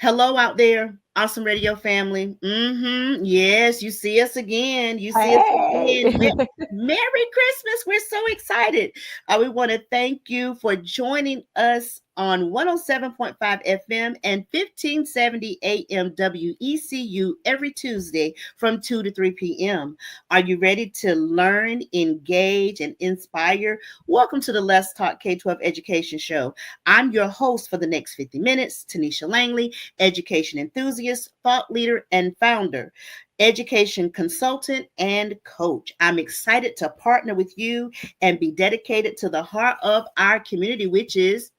Hello out there, awesome radio family. Yes, you see us again. You see us again. Hey. Merry Christmas. We're so excited. We want to thank you for joining us on 107.5 FM and 1570 AM WECU every Tuesday from 2 to 3 p.m. Are you ready to learn, engage, and inspire? Welcome to the Let's Talk K-12 Education Show. I'm your host for the next 50 minutes, Tonitia Langley, education enthusiast, thought leader, and founder, education consultant, and coach. I'm excited to partner with you and be dedicated to the heart of our community, which is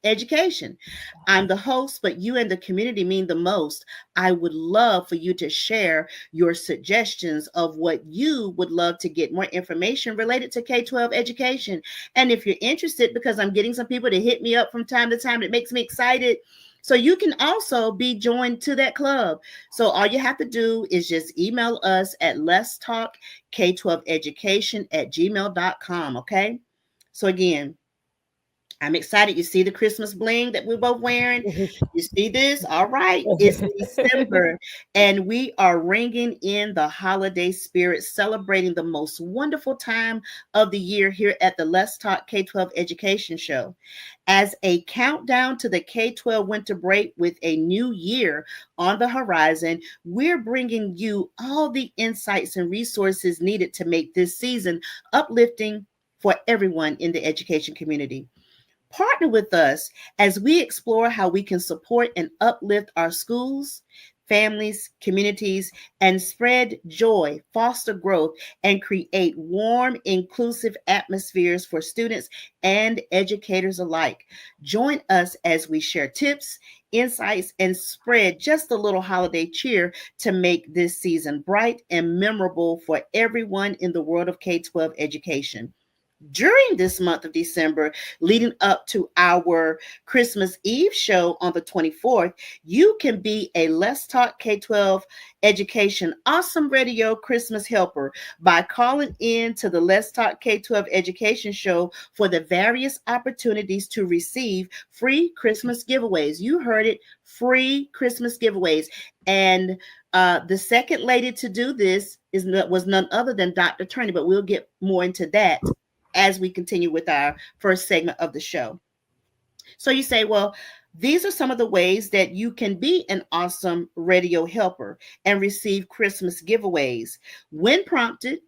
education. I'm the host, but you and the community mean the most. I would love for you to share your suggestions of what you would love to get more information related to K-12 education. And if you're interested, because I'm getting some people to hit me up from time to time, it makes me excited. So you can also be joined to that club. So all you have to do is just email us at let's talk K12education at gmail.com. Okay. So again, I'm excited. You see the Christmas bling that we're both wearing? You see this? All right. It's December, and we are ringing in the holiday spirit, celebrating the most wonderful time of the year here at the Let's Talk K-12 Education Show. As a countdown to the K-12 winter break with a new year on the horizon, we're bringing you all the insights and resources needed to make this season uplifting for everyone in the education community. Partner with us as we explore how we can support and uplift our schools, families, communities, and spread joy, foster growth, and create warm, inclusive atmospheres for students and educators alike. Join us as we share tips, insights, and spread just a little holiday cheer to make this season bright and memorable for everyone in the world of K-12 education. During this month of December, leading up to our Christmas Eve show on the 24th, you can be a Let's Talk K-12 Education Awesome Radio Christmas Helper by calling in to the Let's Talk K-12 Education show for the various opportunities to receive free Christmas giveaways. You heard it, free Christmas giveaways. And the second lady to do this was none other than Dr. Turney, but we'll get more into that as we continue with our first segment of the show. So you say, well, these are some of the ways that you can be an awesome radio helper and receive Christmas giveaways. When prompted,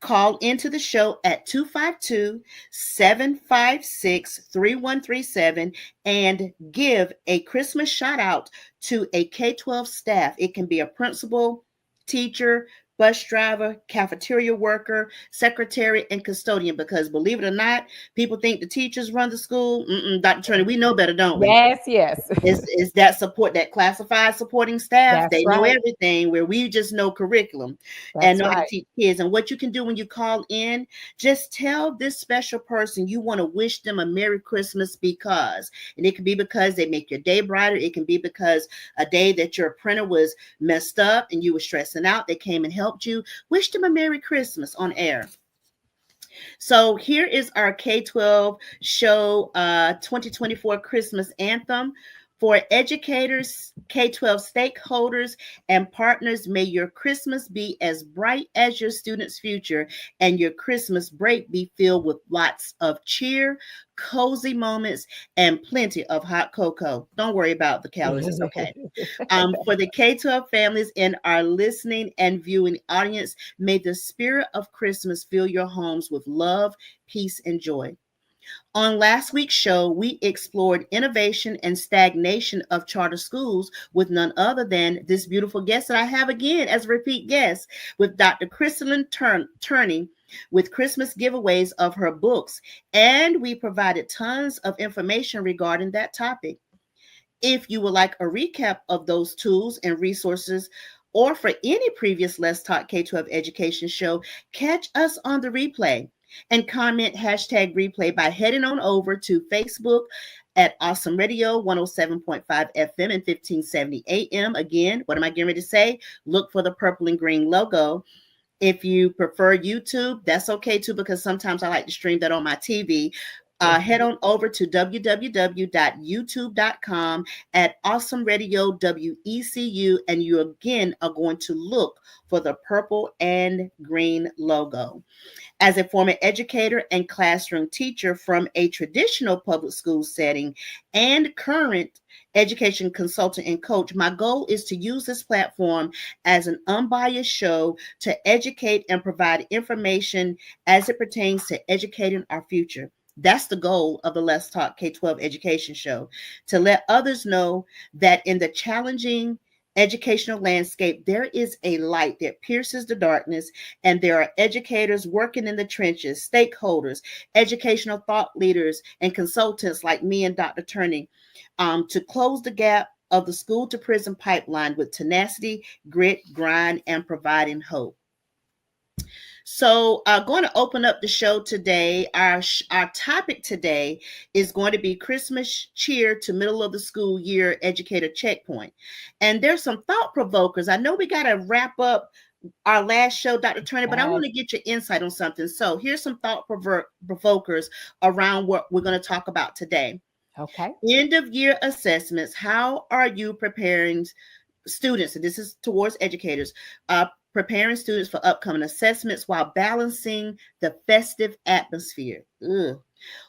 call into the show at 252-756-3137 and give a Christmas shout out to a K-12 staff. It can be a principal, teacher, bus driver, cafeteria worker, secretary, and custodian. Because believe it or not, people think the teachers run the school. Dr. Turner, we know better, don't we? Yes, yes. Is that support, that classified supporting staff? That's They know right. everything, where we just know curriculum and That's know how to right. teach kids. And what you can do when you call in, just tell this special person you want to wish them a Merry Christmas because, and it can be because they make your day brighter. It can be because a day that your printer was messed up and you were stressing out, they came and helped you. Wish them a Merry Christmas on air. So here is our K-12 show 2024 Christmas anthem. For educators, K-12 stakeholders, and partners, may your Christmas be as bright as your students' future and your Christmas break be filled with lots of cheer, cozy moments, and plenty of hot cocoa. Don't worry about the calories, it's okay. For the K-12 families in our listening and viewing audience, may the spirit of Christmas fill your homes with love, peace, and joy. On last week's show, we explored innovation and stagnation of charter schools with none other than this beautiful guest that I have again as a repeat guest, with Dr. Crystalline Turney, with Christmas giveaways of her books. And we provided tons of information regarding that topic. If you would like a recap of those tools and resources, or for any previous Let's Talk K-12 education show, catch us on the replay and comment hashtag replay by heading on over to Facebook at Awesome Radio 107.5 FM and 1570 AM. Again, what am I getting ready to say? Look for the purple and green logo. If you prefer YouTube, that's okay too, because sometimes I like to stream that on my TV. Head on over to www.youtube.com at Awesome Radio WECU, and you again are going to look for the purple and green logo. As a former educator and classroom teacher from a traditional public school setting and current education consultant and coach, my goal is to use this platform as an unbiased show to educate and provide information as it pertains to educating our future. That's the goal of the Let's Talk K-12 education show, to let others know that in the challenging educational landscape, there is a light that pierces the darkness, and there are educators working in the trenches, stakeholders, educational thought leaders, and consultants like me and Dr. Turney to close the gap of the school to prison pipeline with tenacity, grit, grind, and providing hope. So, going to open up the show today. Our topic today is going to be Christmas cheer to middle of the school year educator checkpoint. And there's some thought provokers. I know we got to wrap up our last show, Dr. Turner, but I want to get your insight on something. So, here's some thought provokers around what we're going to talk about today. Okay. End of year assessments. How are you preparing students? And this is towards educators. Preparing students for upcoming assessments while balancing the festive atmosphere. Ugh.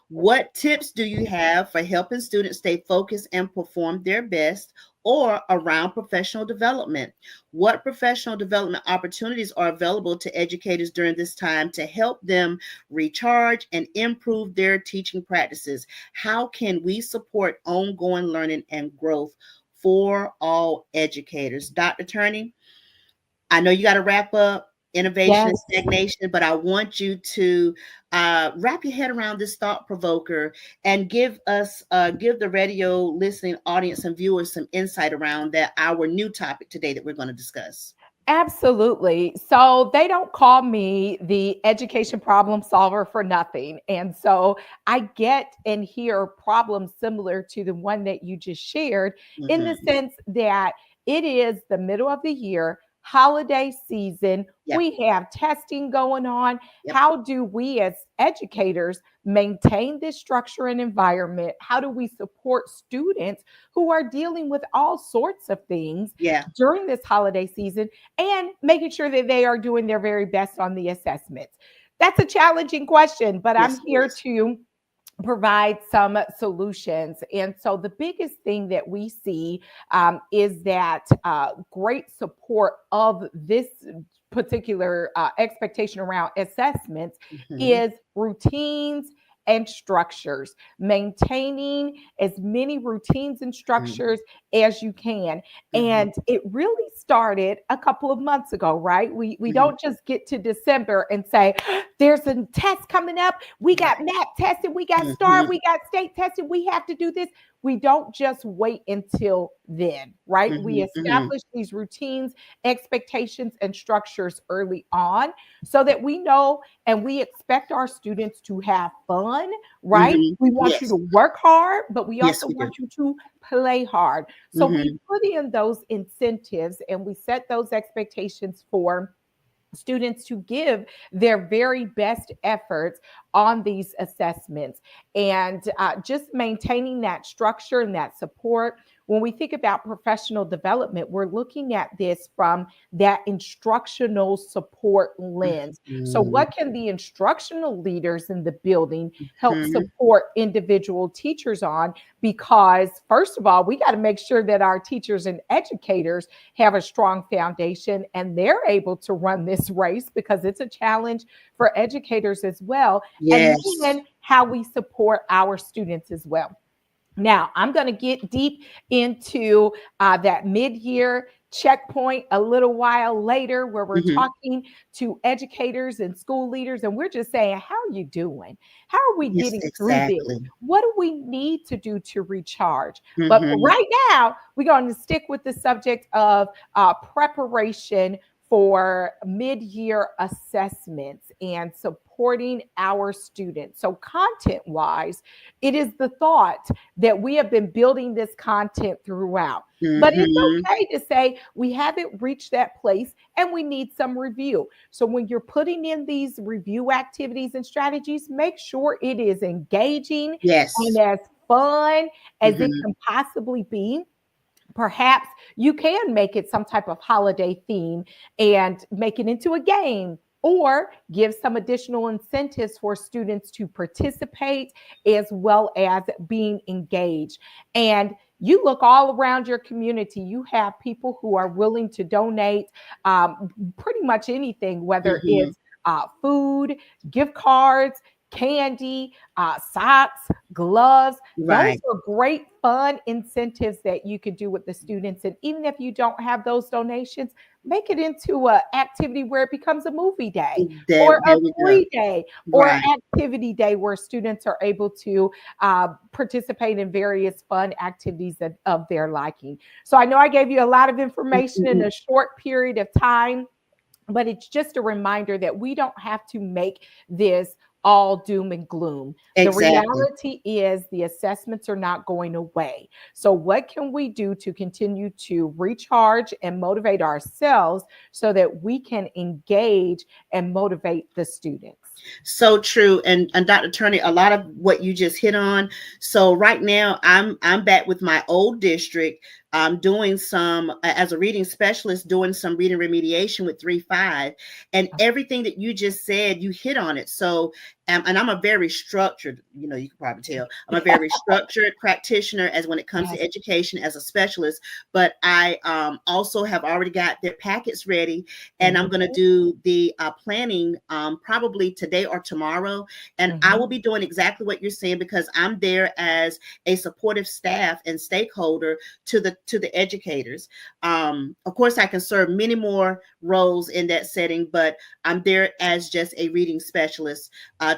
What tips do you have for helping students stay focused and perform their best, or around professional development? What professional development opportunities are available to educators during this time to help them recharge and improve their teaching practices? How can we support ongoing learning and growth for all educators? Dr. Turney, I know you got to wrap up innovation and stagnation, but I want you to wrap your head around this thought provoker and give the radio listening audience and viewers some insight around that, our new topic today that we're going to discuss. Absolutely. So they don't call me the education problem solver for nothing. And so I get and hear problems similar to the one that you just shared, in the sense that it is the middle of the year, holiday season. Yep. We have testing going on. Yep. How do we as educators maintain this structure and environment? How do we support students who are dealing with all sorts of things during this holiday season, and making sure that they are doing their very best on the assessments? That's a challenging question, but I'm here to provide some solutions. And so the biggest thing that we see is that great support of this particular expectation around assessments is routines and structures, maintaining as many routines and structures as you can. And it really started a couple of months ago, right? We don't just get to December and say, there's a test coming up. We got MAP tested. We got STAR. We got state tested. We have to do this. We don't just wait until then, right? We establish these routines, expectations, and structures early on so that we know and we expect our students to have fun, right? We want you to work hard, but we also want you to play hard. So we put in those incentives and we set those expectations for students to give their very best efforts on these assessments, and just maintaining that structure and that support. When we think about professional development, we're looking at this from that instructional support lens. So what can the instructional leaders in the building help support individual teachers on? Because first of all, we got to make sure that our teachers and educators have a strong foundation and they're able to run this race, because it's a challenge for educators as well. And then how we support our students as well. Now, I'm going to get deep into that mid-year checkpoint a little while later, where we're talking to educators and school leaders, and we're just saying, how are you doing? How are we getting through this? What do we need to do to recharge? But for right now, we're going to stick with the subject of preparation for mid-year assessments and supporting our students. So content-wise, it is the thought that we have been building this content throughout. But it's okay to say we haven't reached that place and we need some review. So when you're putting in these review activities and strategies, make sure it is engaging and as fun as it can possibly be. Perhaps you can make it some type of holiday theme and make it into a game, or give some additional incentives for students to participate as well as being engaged. And you look all around your community, you have people who are willing to donate pretty much anything, whether it's food, gift cards, candy, socks, gloves. Those are great fun incentives that you could do with the students. And even if you don't have those donations, make it into an activity where it becomes a movie day or a free day or an activity day where students are able to participate in various fun activities of their liking. So I know I gave you a lot of information in a short period of time, but it's just a reminder that we don't have to make this all doom and gloom. The reality is the assessments are not going away. So what can we do to continue to recharge and motivate ourselves so that we can engage and motivate the students? So true. And Dr. Turney, a lot of what you just hit on. So right now I'm back with my old district. I'm doing some, as a reading specialist, doing some reading remediation with 3-5, and everything that you just said, you hit on it. So, and I'm a very structured, you can probably tell, I'm a very structured practitioner as when it comes to education as a specialist, but I also have already got their packets ready, and I'm going to do the planning probably today or tomorrow. And I will be doing exactly what you're saying, because I'm there as a supportive staff and stakeholder to the educators. Of course, I can serve many more roles in that setting, but I'm there as just a reading specialist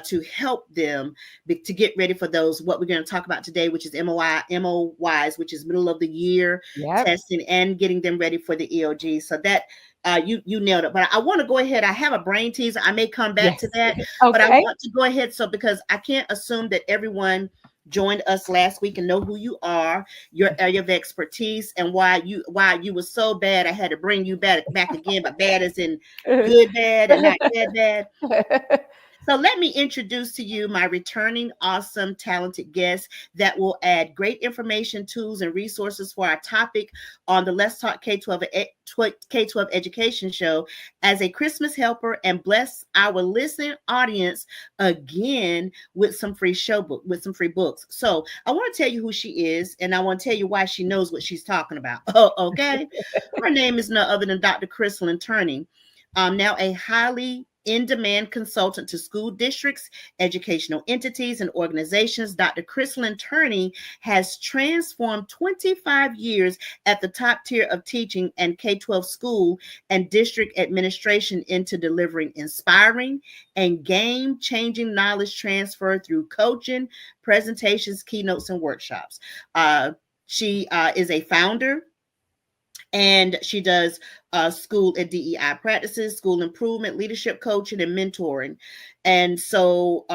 to help them to get ready for those, what we're going to talk about today, which is MOYs, which is middle of the year testing, and getting them ready for the EOG. So that you nailed it. But I want to go ahead. I have a brain teaser. I may come back to that, but I want to go ahead. So, because I can't assume that everyone joined us last week and know who you are, your area of expertise, and why you were so bad I had to bring you back again, but bad as in good bad and not good bad. So let me introduce to you my returning awesome, talented guest that will add great information, tools, and resources for our topic on the Let's Talk K-12 Education Show as a Christmas helper, and bless our listening audience again with some free books. So I want to tell you who she is, and I want to tell you why she knows what she's talking about. Okay. Her name is no other than Dr. Tonitia Langley. Now a highly in-demand consultant to school districts, educational entities, and organizations, Dr. Tonitia Langley has transformed 25 years at the top tier of teaching and K-12 school and district administration into delivering inspiring and game-changing knowledge transfer through coaching, presentations, keynotes, and workshops. She is a founder, and she does school and DEI practices, school improvement, leadership coaching, and mentoring. And so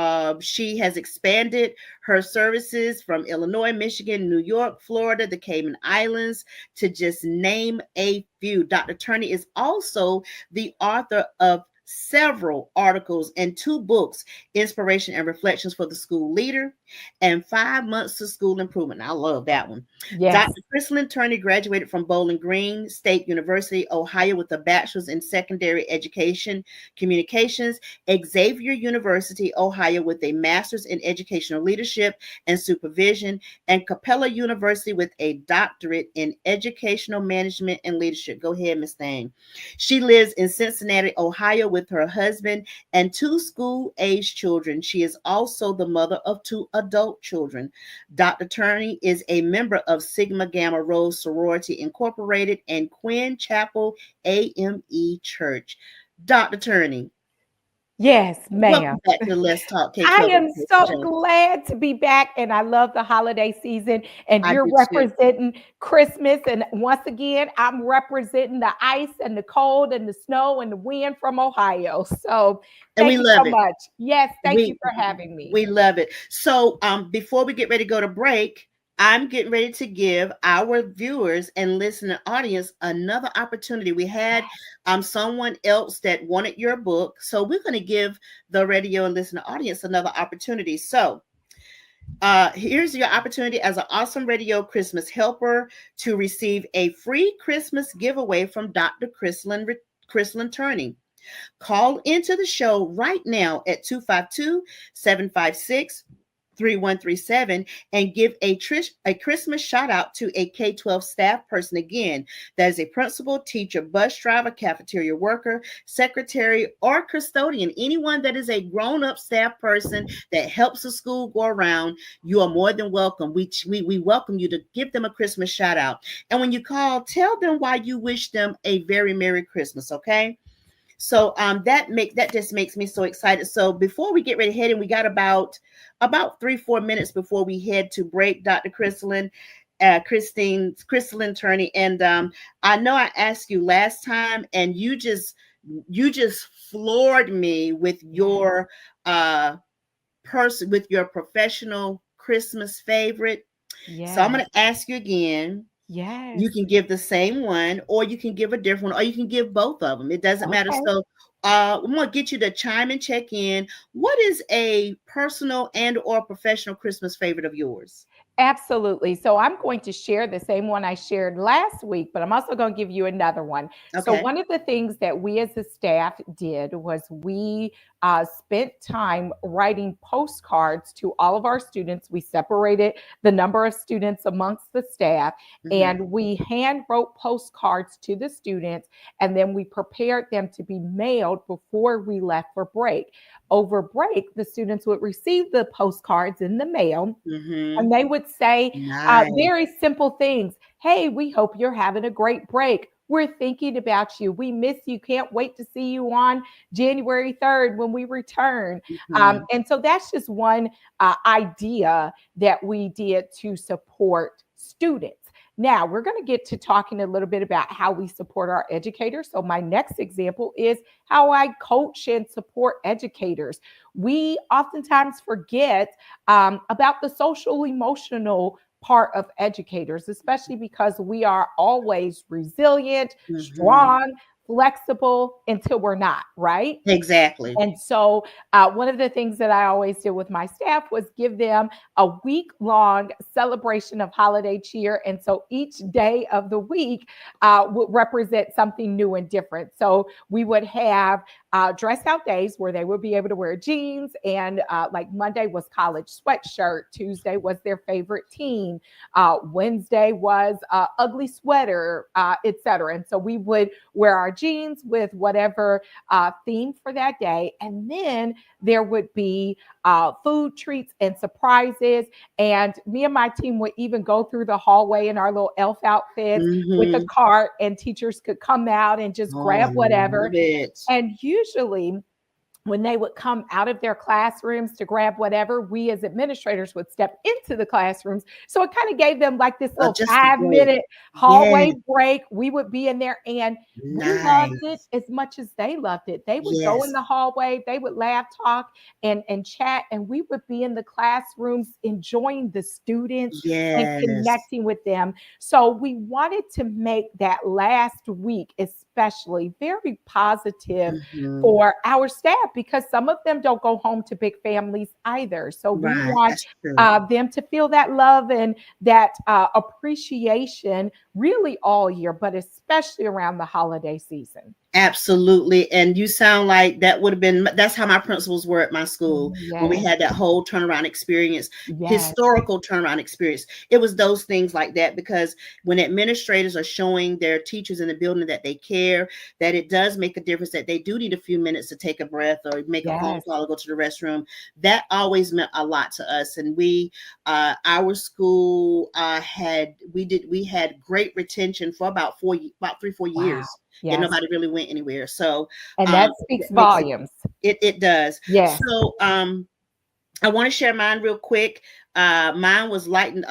she has expanded her services from Illinois, Michigan, New York, Florida, the Cayman Islands, to just name a few. Dr. Turney is also the author of several articles and 2 books, Inspiration and Reflections for the School Leader and 5 Months to School Improvement. I love that one. Dr. Tonitia Langley graduated from Bowling Green State University, Ohio, with a bachelor's in secondary education communications, Xavier University, Ohio, with a master's in educational leadership and supervision, and Capella University with a doctorate in educational management and leadership. Go ahead, Ms. Thang. She lives in Cincinnati, Ohio, with her husband and 2 school-aged children. She is also the mother of 2 adult children. Dr. Turney is a member of Sigma Gamma Rho Sorority Incorporated and Quinn Chapel AME Church. Dr. Turney, Yes, ma'am. Welcome back to Let's Talk I K-12 am Education so Show. glad to be back, and I love the holiday season, and I you're do too. representing Christmas, and once again, I'm representing the ice and the cold and the snow and the wind from Ohio. So And thank we you love so it. much. Yes, thank you We for having me. we love it. So before we get ready to go to break, I'm getting ready to give our viewers and listening audience another opportunity. We had someone else that wanted your book, so we're going to give the radio and listening audience another opportunity. So here's your opportunity as an awesome radio Christmas helper to receive a free Christmas giveaway from Dr. Chrislyn Turney. Call into the show right now at 252-756-3137 and give a Christmas shout out to a K-12 staff person. Again, that is a principal, teacher, bus driver, cafeteria worker, secretary, or custodian. Anyone that is a grown-up staff person that helps the school go around, you are more than welcome. We welcome you to give them a Christmas shout out. And when you call, tell them why you wish them a very Merry Christmas, okay? So that just makes me so excited. So before we get ready to head in, we got about 3-4 minutes before we head to break. Dr. Chrislyn Turney, and I know I asked you last time, and you just floored me with your professional Christmas favorite. Yes. So I'm going to ask you again. Yes. You can give the same one, or you can give a different one, or you can give both of them. It doesn't matter. So I'm going to get you to chime and check in. What is a personal and or professional Christmas favorite of yours? Absolutely. So I'm going to share the same one I shared last week, but I'm also going to give you another one. Okay. So one of the things that we as a staff did was we spent time writing postcards to all of our students. We separated the number of students amongst the staff, and we hand wrote postcards to the students, and then we prepared them to be mailed before we left for break. Over break, the students would receive the postcards in the mail. And they would say very simple things. Hey, we hope you're having a great break. We're thinking about you. We miss you. Can't wait to see you on January 3rd when we return. And so that's just one idea that we did to support students. Now, we're going to get to talking a little bit about how we support our educators. So, my next example is how I coach and support educators. We oftentimes forget about the social emotional part of educators, especially because we are always resilient, strong, flexible until we're not, right? Exactly. And so one of the things that I always did with my staff was give them a week-long celebration of holiday cheer. And so each day of the week would represent something new and different. So we would have dress out days where they would be able to wear jeans, and like Monday was college sweatshirt, Tuesday was their favorite team, Wednesday was ugly sweater, etc. And so we would wear our jeans with whatever theme for that day. And then there would be food treats and surprises. And me and my team would even go through the hallway in our little elf outfits with a cart, and teachers could come out and just grab whatever. And usually, when they would come out of their classrooms to grab whatever, we as administrators would step into the classrooms. So it kind of gave them like this little 5-minute hallway break. We would be in there, and we loved it as much as they loved it. They would go in the hallway, they would laugh, talk, and chat, and we would be in the classrooms enjoying the students and connecting with them. So we wanted to make that last week especially very positive for our staff, because some of them don't go home to big families either. So we want them to feel that love and that appreciation really all year, but especially around the holiday season. Absolutely. And you sound like that's how my principals were at my school when we had that whole turnaround experience, historical turnaround experience. It was those things like that, because when administrators are showing their teachers in the building that they care, that it does make a difference, that they do need a few minutes to take a breath or make a phone call or go to the restroom. That always meant a lot to us. And our school we had great retention for about 3-4 years. and Yes. nobody really went anywhere. So And that speaks that makes volumes. it does. Yes. So I want to share mine real quick. Mine was lighting,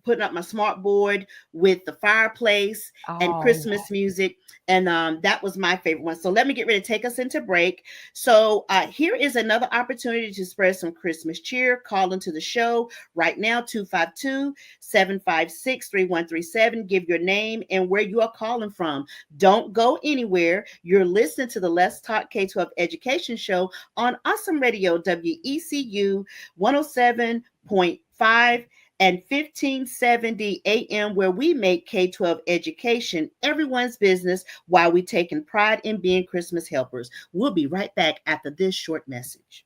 putting up my smart board with the fireplace and Oh, Christmas music, and that was my favorite one. So let me get ready to take us into break. So here is another opportunity to spread some Christmas cheer. Call into the show right now, 252-756-3137. Give your name and where you are calling from. Don't go anywhere. You're listening to the Let's Talk K-12 Education Show on Awesome Radio, WECU 107.5 and 1570 AM, where we make K-12 education everyone's business while we taking pride in being Christmas helpers. We'll be right back after this short message.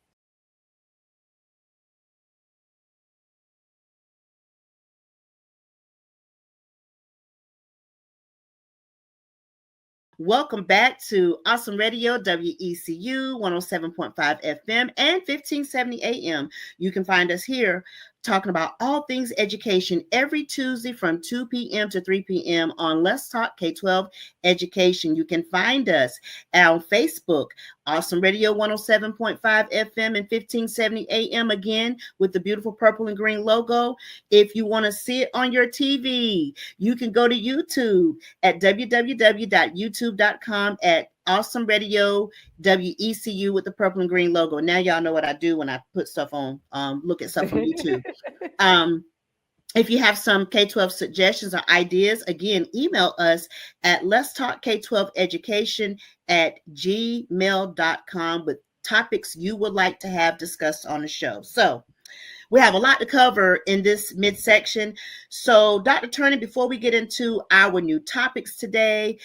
Welcome back to Awesome Radio, WECU 107.5 FM and 1570 AM. You can find us here talking about all things education every Tuesday from 2 p.m. to 3 p.m. on Let's Talk K-12 Education. You can find us on Facebook, Awesome Radio 107.5 FM and 1570 AM, again with the beautiful purple and green logo. If you want to see it on your TV, you can go to YouTube at www.youtube.com at Awesome Radio WECU with the purple and green logo. Now y'all know what I do when I put stuff on, look at stuff on YouTube. If you have some K-12 suggestions or ideas, again, email us at Let's Talk K-12 Education at gmail.com with topics you would like to have discussed on the show. So we have a lot to cover in this midsection. So, Dr. Turney, before we get into our new topics today,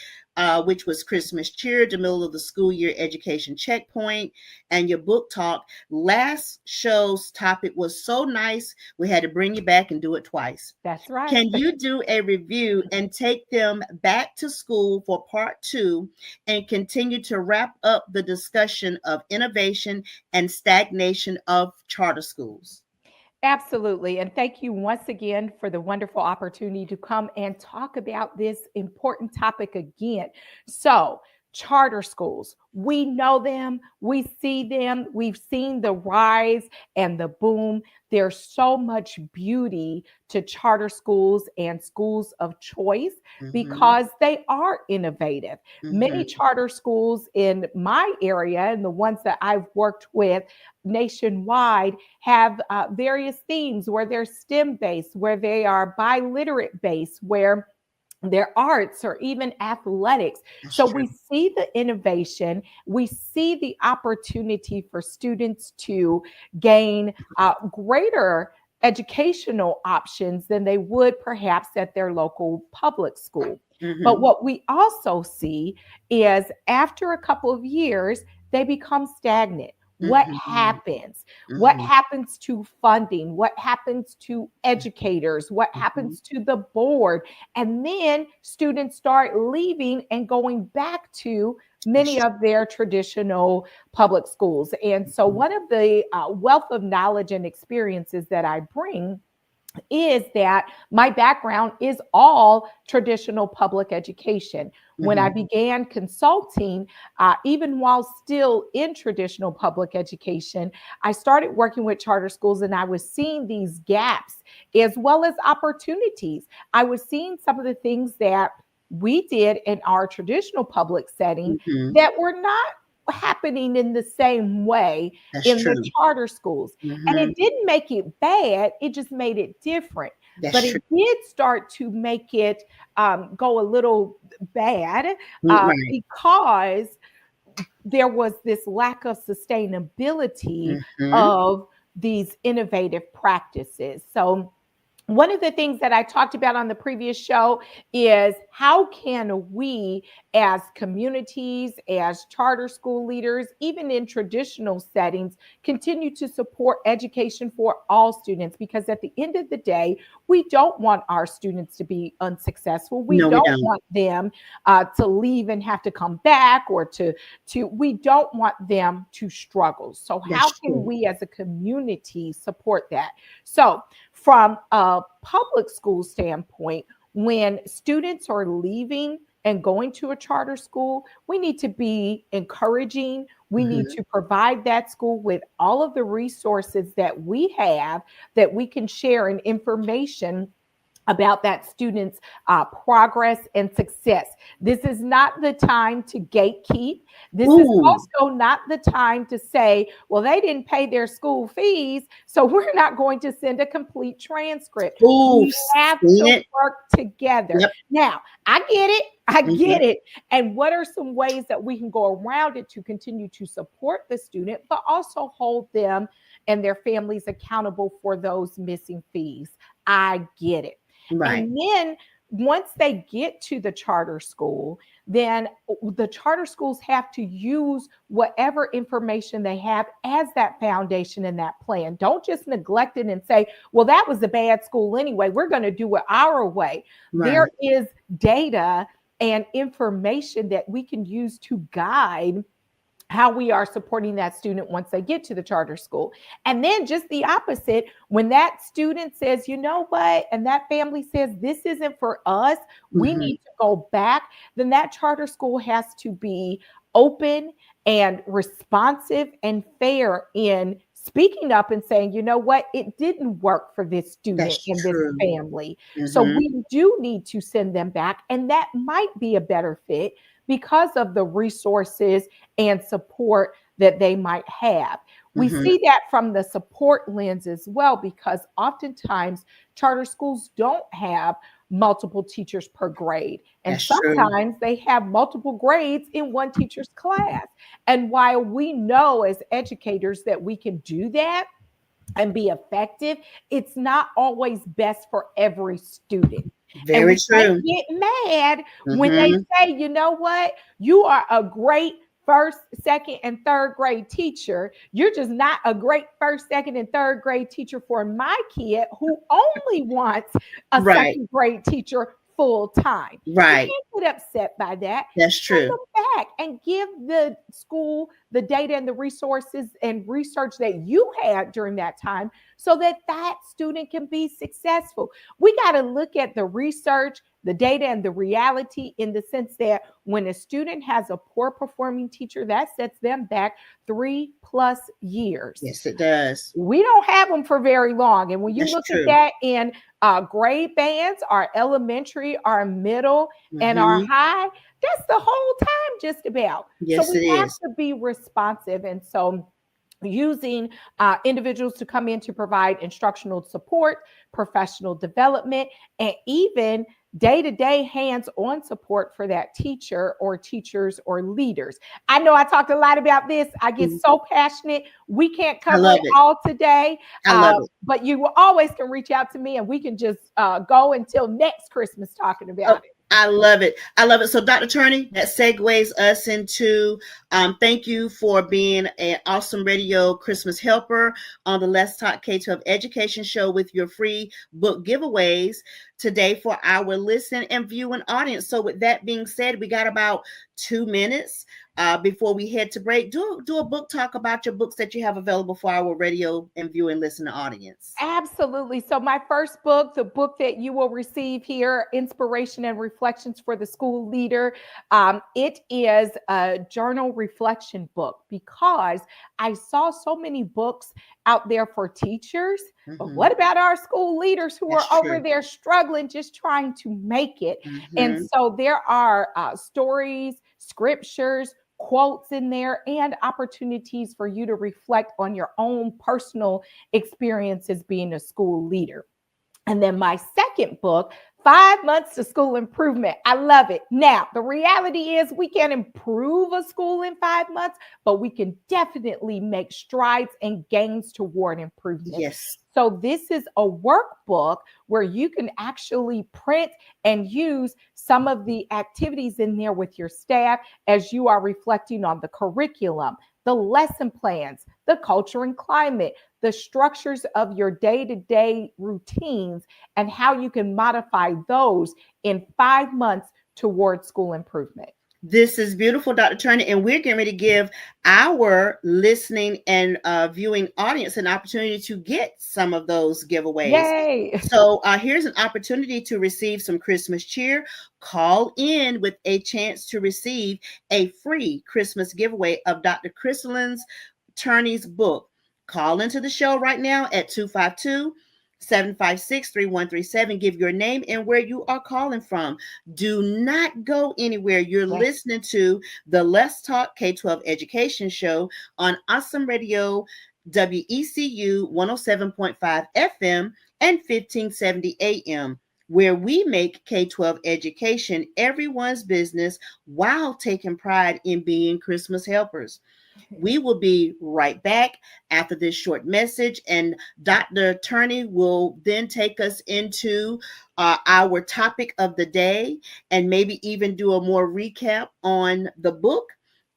which was Christmas cheer, the middle of the school year education checkpoint, and your book talk, last show's topic was so nice, we had to bring you back and do it twice. That's right. Can you do a review and take them back to school for part 2 and continue to wrap up the discussion of innovation and stagnation of charter schools? Absolutely. And thank you once again for the wonderful opportunity to come and talk about this important topic again. So, charter schools, we know them, we see them, we've seen the rise and the boom. There's so much beauty to charter schools and schools of choice because they are innovative. Many charter schools in my area and the ones that I've worked with nationwide have various themes where they're STEM based, where they are biliterate based, where their arts or even athletics. So we see the innovation, we see the opportunity for students to gain greater educational options than they would perhaps at their local public school. But what we also see is after a couple of years, they become stagnant. What happens? What happens to funding? What happens to educators? What happens to the board? And then students start leaving and going back to many of their traditional public schools. And so one of the wealth of knowledge and experiences that I bring is that my background is all traditional public education. When I began consulting, even while still in traditional public education, I started working with charter schools and I was seeing these gaps as well as opportunities. I was seeing some of the things that we did in our traditional public setting that were not happening in the same way the charter schools. And it didn't make it bad, it just made it different. But it did start to make it go a little bad because there was this lack of sustainability of these innovative practices. So one of the things that I talked about on the previous show is how can we as communities, as charter school leaders, even in traditional settings, continue to support education for all students? Because at the end of the day, we don't want our students to be unsuccessful. We don't want them to leave and have to come back or we don't want them to struggle. So how can we as a community support that? So from a public school standpoint, when students are leaving and going to a charter school, we need to be encouraging. We need to provide that school with all of the resources that we have that we can share and information about that student's progress and success. This is not the time to gatekeep. This is also not the time to say, well, they didn't pay their school fees, so we're not going to send a complete transcript. We have to work together. Now, I get it. I get it. And what are some ways that we can go around it to continue to support the student, but also hold them and their families accountable for those missing fees? I get it. Right. And then once they get to the charter school, then the charter schools have to use whatever information they have as that foundation and that plan. Don't just neglect it and say, well, that was a bad school anyway. We're going to do it our way. Right. There is data and information that we can use to guide how we are supporting that student once they get to the charter school. And then just the opposite, when that student says, you know what, and that family says, this isn't for us, we need to go back, then that charter school has to be open and responsive and fair in speaking up and saying, you know what, it didn't work for this student and this family. So we do need to send them back. And that might be a better fit because of the resources and support that they might have. We see that from the support lens as well, because oftentimes charter schools don't have multiple teachers per grade. And sometimes they have multiple grades in one teacher's class. And while we know as educators that we can do that and be effective, it's not always best for every student. Very true. Can't get mad when they say, you know what, you are a great first, second, and third grade teacher. You're just not a great first, second, and third grade teacher for my kid who only wants a second grade teacher full time. Right. You can't get upset by that. That's true. Send them back and give the school the data and the resources and research that you had during that time so that that student can be successful. We got to look at the research, the data, and the reality in the sense that when a student has a poor performing teacher, that sets them back 3+ years. Yes, it does. We don't have them for very long. And when you look at that in grade bands, our elementary, our middle, and our high, that's the whole time just about. Yes, so we have to be responsive. And so using individuals to come in to provide instructional support, professional development, and even day-to-day hands-on support for that teacher or teachers or leaders. I know I talked a lot about this. I get so passionate. We can't cover it all today, but you always can reach out to me and we can just go until next Christmas talking about it. I love it. I love it. So Dr. Turney, that segues us into thank you for being an awesome radio Christmas helper on the Let's Talk K-12 Education Show with your free book giveaways today for our listen and viewing audience. So with that being said, we got about 2 minutes before we head to break. Do a book talk about your books that you have available for our radio and viewing listening audience. Absolutely. So my first book, the book that you will receive here, Inspiration and Reflections for the School Leader, it is a journal reflection book because I saw so many books out there for teachers. But what about our school leaders who are over there struggling, just trying to make it? And so there are stories, scriptures, quotes in there, and opportunities for you to reflect on your own personal experiences being a school leader. And then my second book, 5 Months to School Improvement. I love it. Now, the reality is we can't improve a school in 5 months, but we can definitely make strides and gains toward improvement. Yes. So this is a workbook where you can actually print and use some of the activities in there with your staff as you are reflecting on the curriculum, the lesson plans, the culture and climate, the structures of your day-to-day routines, and how you can modify those in 5 months towards school improvement. This is beautiful, Dr. Turner, and we're getting ready to give our listening and viewing audience an opportunity to get some of those giveaways. Yay! So here's an opportunity to receive some Christmas cheer. Call in with a chance to receive a free Christmas giveaway of Dr. Crystalline Turney's book. Call into the show right now at 252 756 3137. Give your name and where you are calling from. Do not go anywhere. You're Yes. listening to the Let's Talk K-12 Education Show on Awesome Radio, WECU 107.5 FM and 1570 AM, where we make K-12 education everyone's business while taking pride in being Christmas helpers. We will be right back after this short message, and Dr. Turney will then take us into our topic of the day and maybe even do a more recap on the book.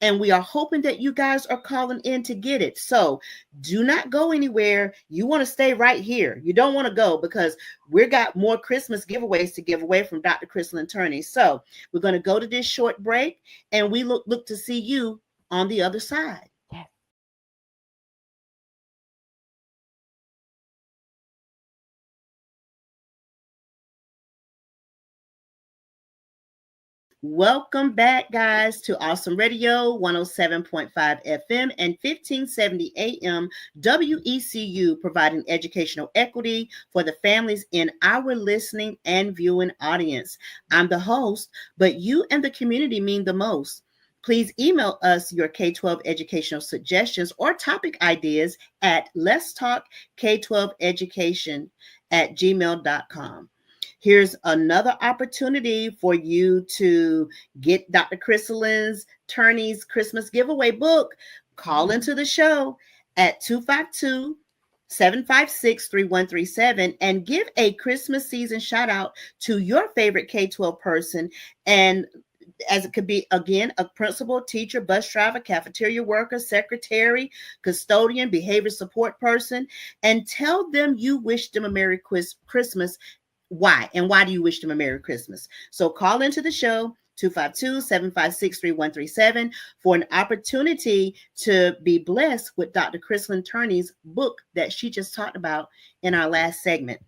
And we are hoping that you guys are calling in to get it. So do not go anywhere. You want to stay right here. You don't want to go because we got more Christmas giveaways to give away from Dr. Crystalline Turney. So we're going to go to this short break, and we look to see you on the other side. Yes. Welcome back, guys, to Awesome Radio 107.5 FM and 1570 AM WECU, providing educational equity for the families in our listening and viewing audience. I'm the host, but you and the community mean the most. Please email us your K-12 educational suggestions or topic ideas at Let's Talk K-12 Education at gmail.com. Here's another opportunity for you to get Dr. Crystalline Turney's Christmas giveaway book. Call into the show at 252 756 3137 and give a Christmas season shout out to your favorite K-12 person. And as it could be, again, a principal, teacher, bus driver, cafeteria worker, secretary, custodian, behavior support person, and tell them you wish them a Merry Christmas. Why? And why do you wish them a Merry Christmas? So call into the show 252 756 3137 for an opportunity to be blessed with Dr. Crystalline Turney's book that she just talked about in our last segment.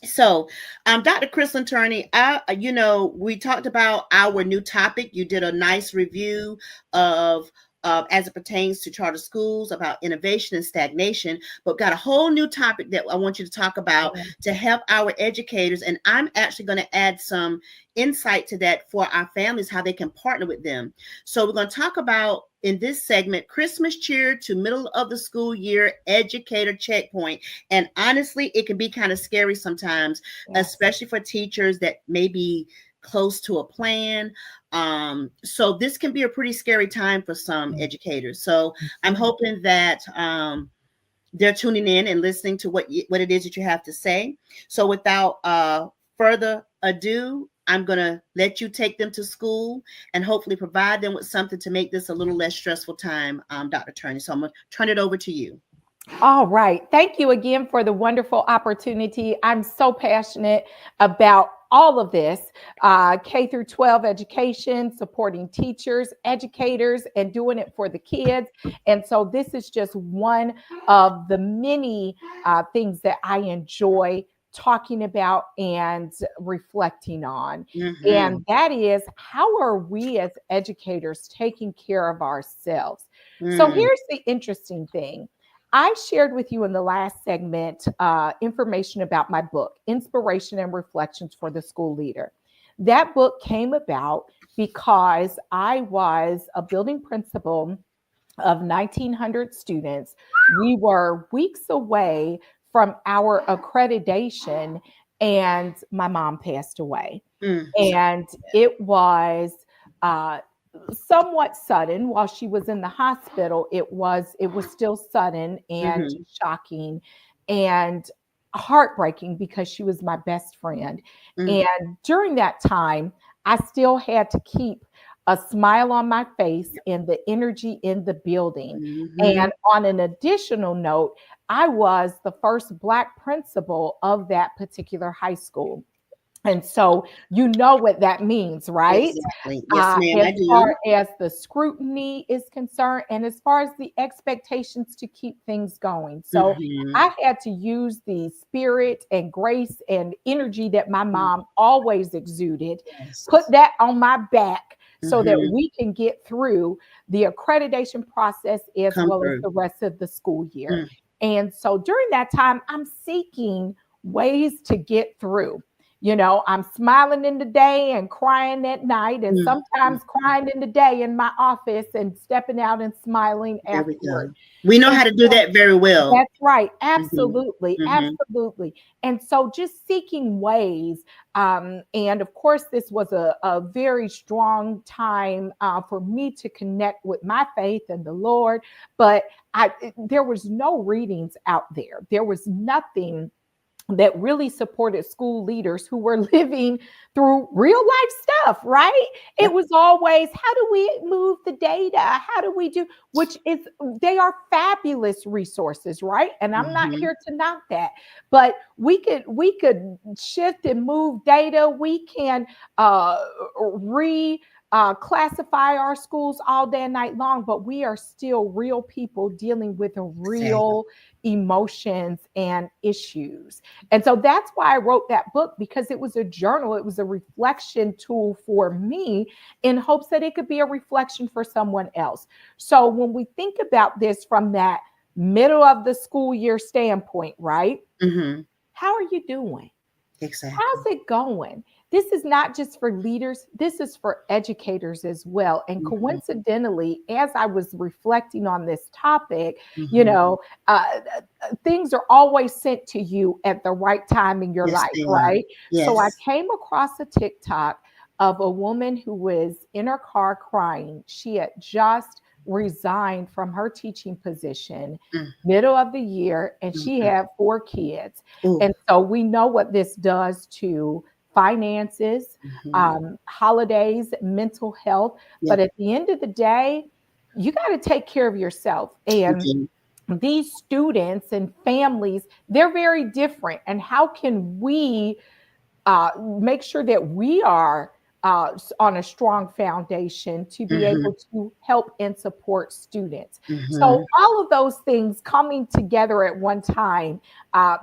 So, Dr. Crystalline Turney, we talked about our new topic. You did a nice review of as it pertains to charter schools, about innovation and stagnation, but got a whole new topic that I want you to talk about to help our educators. And I'm actually going to add some insight to that for our families, how they can partner with them. So we're going to talk about, in this segment, Christmas cheer to middle of the school year educator checkpoint. And honestly, it can be kind of scary sometimes, especially for teachers that may be close to a plan. So this can be a pretty scary time for some educators. So I'm hoping that they're tuning in and listening to what it is that you have to say. So without further ado, I'm going to let you take them to school and hopefully provide them with something to make this a little less stressful time, Dr. Turney. So I'm going to turn it over to you. All right. Thank you again for the wonderful opportunity. I'm so passionate about all of this, K through 12 education, supporting teachers, educators, and doing it for the kids. And so this is just one of the many things that I enjoy talking about and reflecting on. Mm-hmm. And that is, how are we as educators taking care of ourselves? So here's the interesting thing. I shared with you in the last segment information about my book, Inspiration and Reflections for the School Leader. That book came about because I was a building principal of 1,900 students. We were weeks away from our accreditation, and my mom passed away. And it was somewhat sudden. While she was in the hospital, it was still sudden and shocking and heartbreaking because she was my best friend. And during that time, I still had to keep a smile on my face and the energy in the building. And on an additional note, I was the first Black principal of that particular high school. And so you know what that means, right? Exactly. Yes, ma'am, As I do. far as the scrutiny is concerned, and as far as the expectations to keep things going. So Mm-hmm. I had to use the spirit and grace and energy that my Mm, mom always exuded, yes. put that on my back so that Mm-hmm. we can get through the accreditation process as Come well as through. the rest of the school year. Mm, And so during that time, I'm seeking ways to get through. I'm smiling in the day and crying at night, and mm, sometimes mm. crying in the day in my office and stepping out and smiling There we afterward. go. We know And how to do so that very well. that's right. Mm-hmm. Absolutely. Mm-hmm. Absolutely. And so just seeking ways. And of course, this was a very strong time for me to connect with my faith and the Lord. But there was no readings out there. There was nothing that really supported school leaders who were living through real life stuff, right? It Yep. was always, how do we move the data? How do we do, which is, they are fabulous resources, right? And I'm not Mm-hmm. here to knock that, but we could shift and move data. We can re classify our schools all day and night long, but we are still real people dealing with Exactly. real emotions and issues. And so that's why I wrote that book, because it was a journal, it was a reflection tool for me in hopes that it could be a reflection for someone else. So when we think about this from that middle of the school year standpoint, right? Mm-hmm. How are you doing? Exactly. How's it going? This is not just for leaders, this is for educators as well. And Mm-hmm. coincidentally, as I was reflecting on this topic, you Mm-hmm. know, things are always sent to you at the right time in your Yes, life, they are. right? So I Yes. came across a TikTok of a woman who was in her car crying. She had just resigned from her teaching position middle of the year, and she Mm-hmm. had 4 kids. Oh. And so we know what this does to finances, Mm-hmm. holidays, mental health. But Yep. at the end of the day, you got to take care of yourself. We And do. these students and families, they're very different. And how can we make sure that we are on a strong foundation to be Mm-hmm. able to help and support students? So, Mm-hmm. all of those things coming together at one time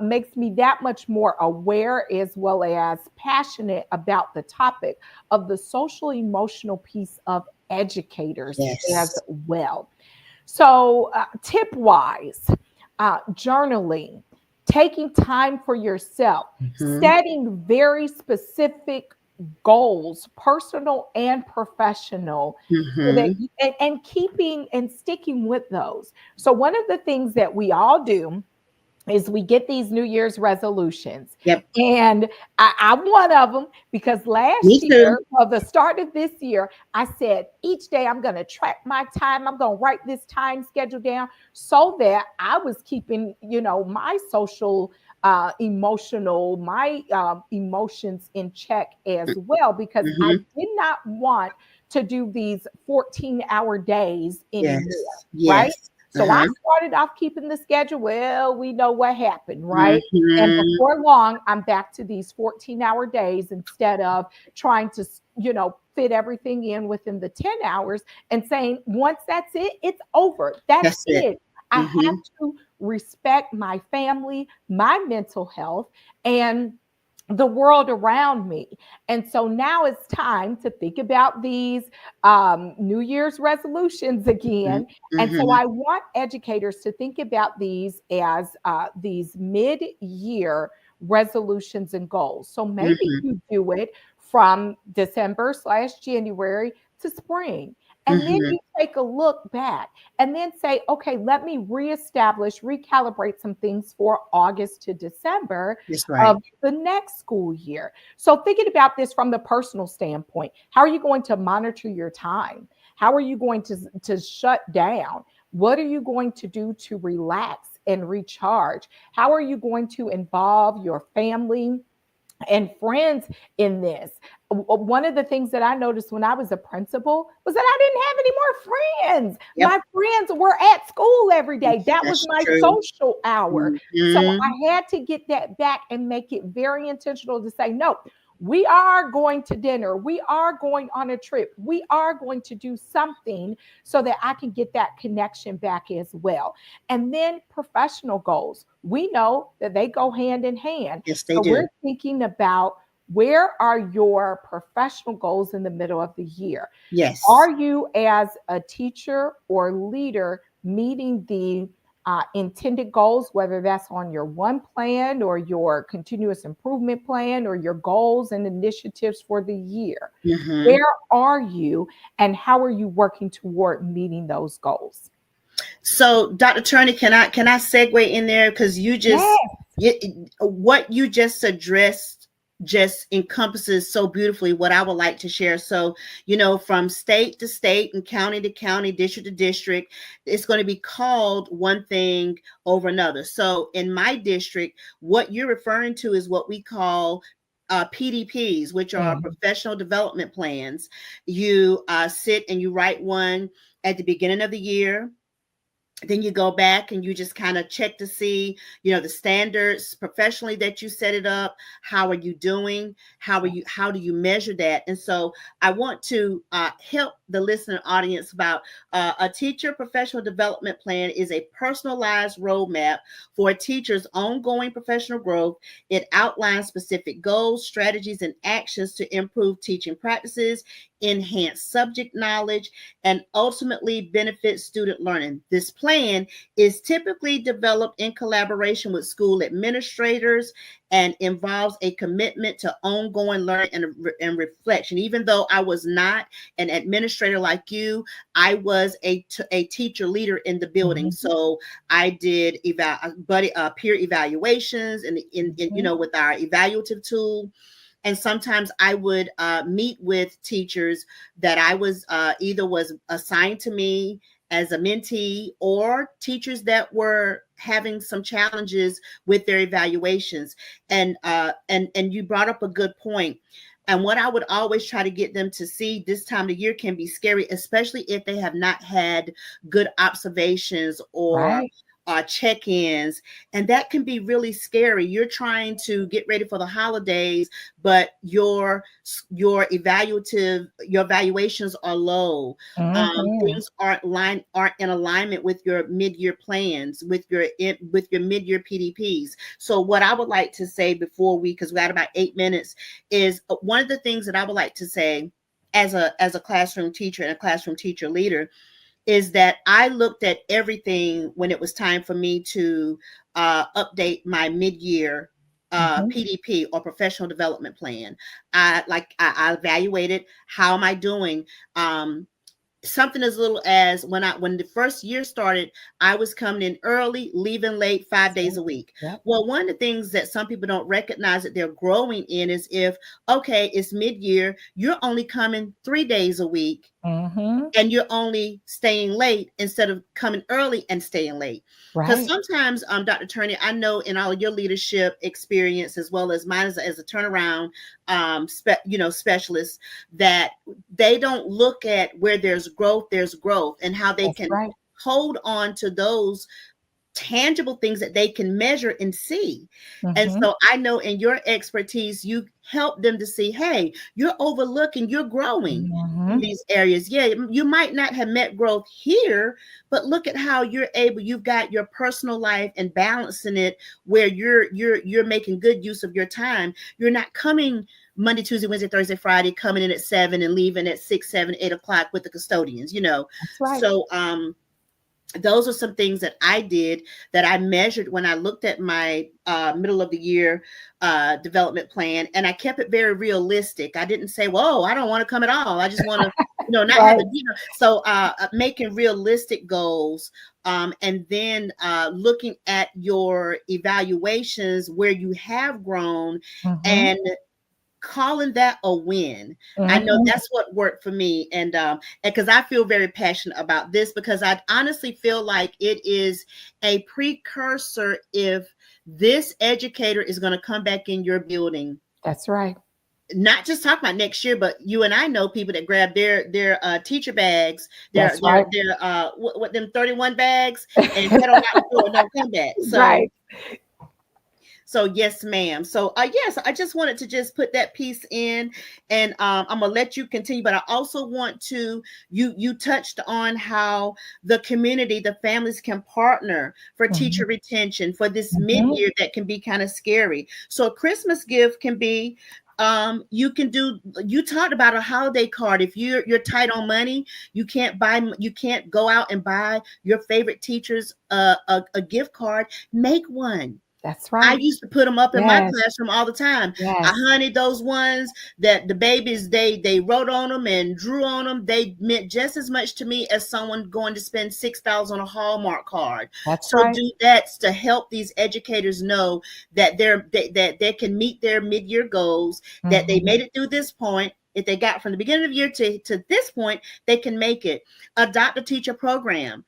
makes me that much more aware as well as passionate about the topic of the social emotional piece of educators as Yes. well. So, tip wise, journaling, taking time for yourself, Mm-hmm. setting very specific goals, personal and professional, so that Mm-hmm. and keeping and sticking with those. So, one of the things that we all do is we get these New Year's resolutions. Yep. And I'm one of them, because last Me too. year, or the start of this year, I said each day I'm going to track my time. I'm going to write this time schedule down so that I was keeping, my social, emotional, my emotions in check as well, because I Mm-hmm. did not want to do these 14-hour days anymore. Yes. Right. Yes. So I Uh-huh. started off keeping the schedule. Well, we know what happened, right? And Mm-hmm. before long, I'm back to these 14-hour days instead of trying to, fit everything in within the 10 hours and saying, once that's it, it's over. That's That's it. it. I have Mm-hmm. to respect my family, my mental health, and the world around me. And so now it's time to think about these New Year's resolutions again. And so Mm-hmm. I want educators to think about these as these mid year resolutions and goals. So maybe Mm-hmm. you do it from December/January to spring. And then Mm-hmm. you take a look back and then say, okay, let me reestablish, recalibrate some things for August to December That's right. of the next school year. So, thinking about this from the personal standpoint, how are you going to monitor your time? How are you going to shut down? What are you going to do to relax and recharge? How are you going to involve your family and friends in this? One of the things that I noticed when I was a principal was that I didn't have any more friends. Yep. My friends were at school every day. That was That's my true. social hour. So Mm-hmm. I had to get that back and make it very intentional to say, no, We are going to dinner. We are going on a trip. We are going to do something so that I can get that connection back as well. And then professional goals. We know that they go hand in hand. Yes, they So do. we're thinking about, where are your professional goals in the middle of the year? Yes. Are you, as a teacher or leader, meeting the intended goals, whether that's on your one plan or your continuous improvement plan or your goals and initiatives for the year? Mm-hmm. Where are you, and how are you working toward meeting those goals? So, Dr. Turney, can I segue in there, because what you just addressed just encompasses so beautifully what I would like to share. So, from state to state and county to county, district to district, it's going to be called one thing over another. So in my district, what you're referring to is what we call PDPs, which are professional development plans. You sit and you write one at the beginning of the year. Then you go back and you just kind of check to see, the standards professionally that you set it up. How are you doing? How do you measure that? And so I want to help the listening audience about a teacher professional development plan is a personalized roadmap for a teacher's ongoing professional growth. It outlines specific goals, strategies, and actions to improve teaching practices, enhance subject knowledge, and ultimately benefit student learning. This plan is typically developed in collaboration with school administrators and involves a commitment to ongoing learning and reflection. Even though I was not an administrator like you, I was a teacher leader in the building. So I did peer evaluations and with our evaluative tool. And sometimes I would meet with teachers that I was either was assigned to me as a mentee, or teachers that were having some challenges with their evaluations. And you brought up a good point. And what I would always try to get them to see, this time of year can be scary, especially if they have not had good observations or check-ins, and that can be really scary. You're trying to get ready for the holidays, but your evaluations are low. Things aren't in alignment with your mid-year plans, with your mid-year PDPs. So what I would like to say before because we got about 8 minutes, is one of the things that I would like to say as a classroom teacher and a classroom teacher leader is that I looked at everything when it was time for me to update my mid-year PDP or professional development plan. I evaluated, how am I doing? Something as little as when the first year started, I was coming in early, leaving late 5 days a week. Well, one of the things that some people don't recognize that they're growing in is it's mid-year, you're only coming 3 days a week. And you're only staying late instead of coming early and staying late. Because sometimes, Dr. Turney, I know in all of your leadership experience, as well as mine as a turnaround specialist, that they don't look at where there's growth, and how they can hold on to those tangible things that they can measure and see. And so I know in your expertise, you help them to see, hey, you're overlooking, you're growing in these areas. Yeah, you might not have met growth here, but look at how you've got your personal life and balancing it, where you're making good use of your time. You're not coming Monday, Tuesday, Wednesday, Thursday, Friday, coming in at 7 and leaving at 6, 7, 8 o'clock with the custodians, So those are some things that I did, that I measured when I looked at my middle of the year development plan, and I kept it very realistic. I didn't say, "Whoa, I don't want to come at all. I just want to, not have a." So making realistic goals, and then looking at your evaluations where you have grown, and calling that a win. I know that's what worked for me. And because I feel very passionate about this, because I honestly feel like it is a precursor if this educator is going to come back in your building. That's right. Not just talk about next year, but you and I know people that grab their teacher bags, their them 31 bags, and head on out the door and don't come back. So So yes, ma'am. So yes, I just wanted to just put that piece in, and I'm gonna let you continue. But I also want to you touched on how the community, the families can partner for teacher retention for this mid-year that can be kind of scary. So a Christmas gift can be you can do, you talked about a holiday card. If you're tight on money, you can't go out and buy your favorite teachers a gift card. Make one. That's I right. used to put them up in my Yes. classroom all the time. I Yes. hunted those ones that the babies, they wrote on them and drew on them. They meant just as much to me as someone going to spend $6 on a Hallmark card. That's So right. do that to help these educators know that that they can meet their mid-year goals, that they made it through this point. If they got from the beginning of the year to this point, they can make it. Adopt a teacher program.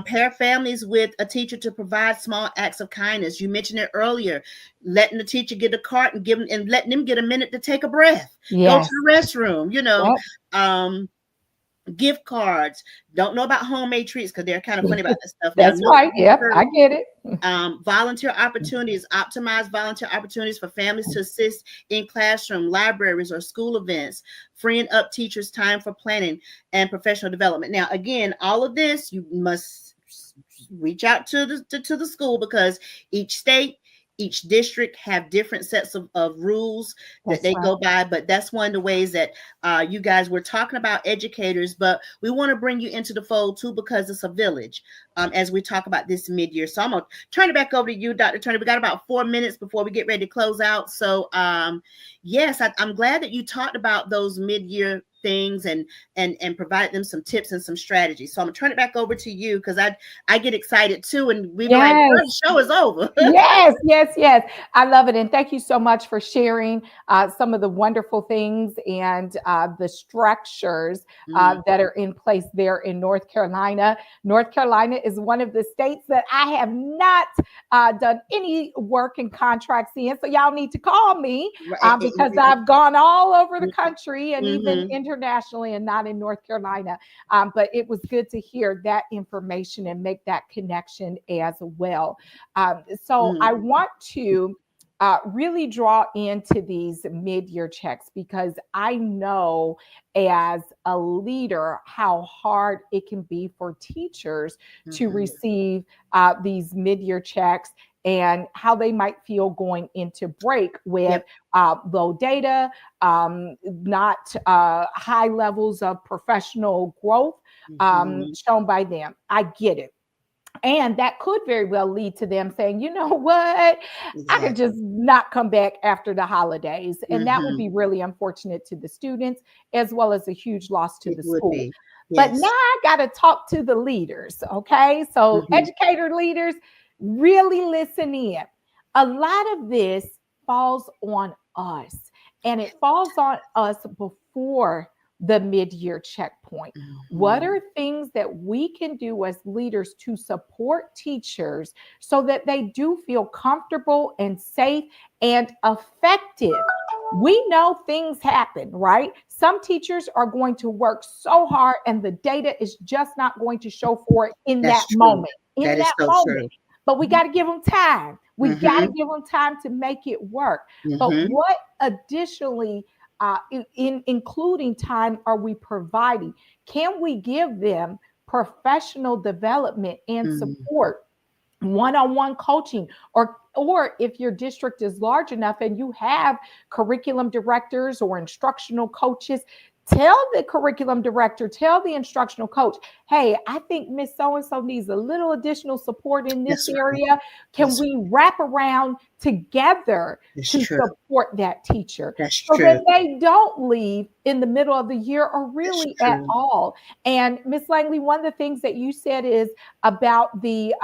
Pair families with a teacher to provide small acts of kindness. You mentioned it earlier, letting the teacher get a cart and letting them get a minute to take a breath, go to Yes. the restroom, Yep. Gift cards. Don't know about homemade treats because they're kind of funny about that stuff now. That's right. Yep, I get it. Volunteer opportunities, optimize volunteer opportunities for families to assist in classroom, libraries, or school events, freeing up teachers' time for planning and professional development. Now, again, all of this, you must reach out to the school, because each state, each district have different sets of rules that they go by. But that's one of the ways that you guys were talking about educators, but we want to bring you into the fold too, because it's a village as we talk about this mid-year. So I'm going to turn it back over to you, Dr. Turner. We got about 4 minutes before we get ready to close out. So yes, I'm glad that you talked about those mid-year things and provide them some tips and some strategies. So I'm gonna turn it back over to you, because I get excited too, and we be like, well, the show is over. Yes. I love it. And thank you so much for sharing some of the wonderful things and the structures that are in place there in North Carolina. North Carolina is one of the states that I have not done any work and contracts in. So y'all need to call me because I've gone all over the country and even internationally, and not in North Carolina. But it was good to hear that information and make that connection as well. So I want to really draw into these mid-year checks, because I know as a leader how hard it can be for teachers to receive these mid-year checks, and how they might feel going into break with low data, not high levels of professional growth shown by them. I get it. And that could very well lead to them saying, you know what, I could just not come back after the holidays. And that would be really unfortunate to the students, as well as a huge loss to the school. But now I got to talk to the leaders. Okay. So educator leaders, really listen in. A lot of this falls on us, and it falls on us before the mid-year checkpoint. What are things that we can do as leaders to support teachers so that they do feel comfortable and safe and effective? We know things happen, right? Some teachers are going to work so hard and the data is just not going to show for it in that moment. But we got to give them time. We got to give them time to make it work. But what additionally, including time, are we providing? Can we give them professional development and support, one-on-one coaching, or if your district is large enough and you have curriculum directors or instructional coaches, tell the curriculum director, tell the instructional coach, hey, I think Miss So-and-so needs a little additional support in this area. Can we wrap around together to support that teacher so that they don't leave in the middle of the year or really at all? And Miss Langley, one of the things that you said is about the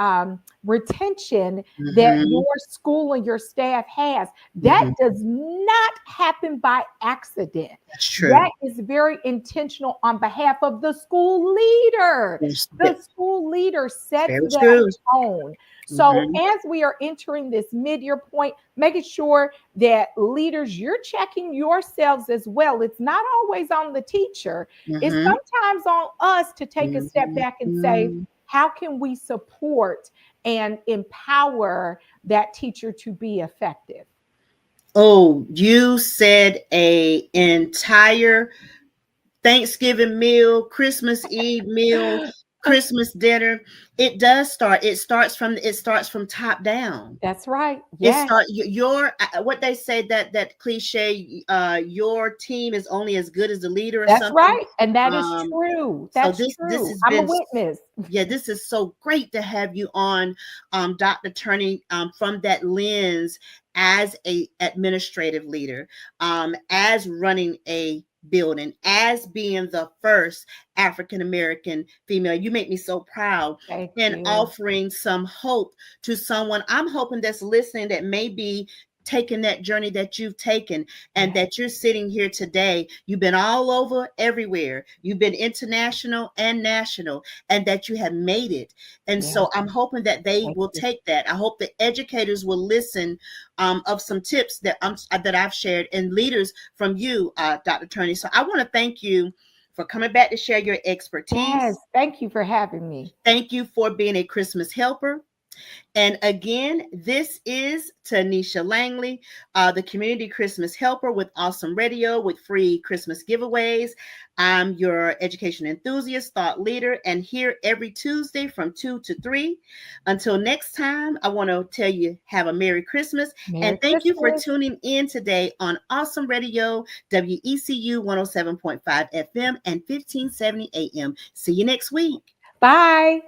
retention that your school and your staff has. That does not happen by accident. That is very intentional on behalf of the school leader. The school leader sets that tone. So as we are entering this mid-year point, making sure that leaders, you're checking yourselves as well. It's not always on the teacher. It's sometimes on us to take a step back and say, how can we support and empower that teacher to be effective? Oh, you said a entire Thanksgiving meal, Christmas Eve meal, Christmas dinner. It does start. It starts from top down. That's right. It Yes. start your what they say, that cliche, your team is only as good as the leader or That's something. right. And that is true. So That's this true. has I'm a been, witness. yeah, this is so great to have you on, Dr. Turney, from that lens as a administrative leader, as running a building, as being the first African American female. You make me so proud. Thank And you. offering some hope to someone, I'm hoping, that's listening, that may be taking that journey that you've taken, and that you're sitting here today. You've been all over, everywhere. You've been international and national, and that you have made it. And so I'm hoping that they will take that. I hope the educators will listen, of some tips that I've shared, and leaders from you, Dr. Turney. So I want to thank you for coming back to share your expertise. Yes, thank you for having me. Thank you for being a Christmas helper. And again, this is Tonitia Langley, the Community Christmas Helper with Awesome Radio with free Christmas giveaways. I'm your education enthusiast, thought leader, and here every Tuesday from 2 to 3. Until next time, I want to tell you, have a Merry Christmas. And thank you for tuning in today on Awesome Radio, WECU 107.5 FM and 1570 AM. See you next week. Bye.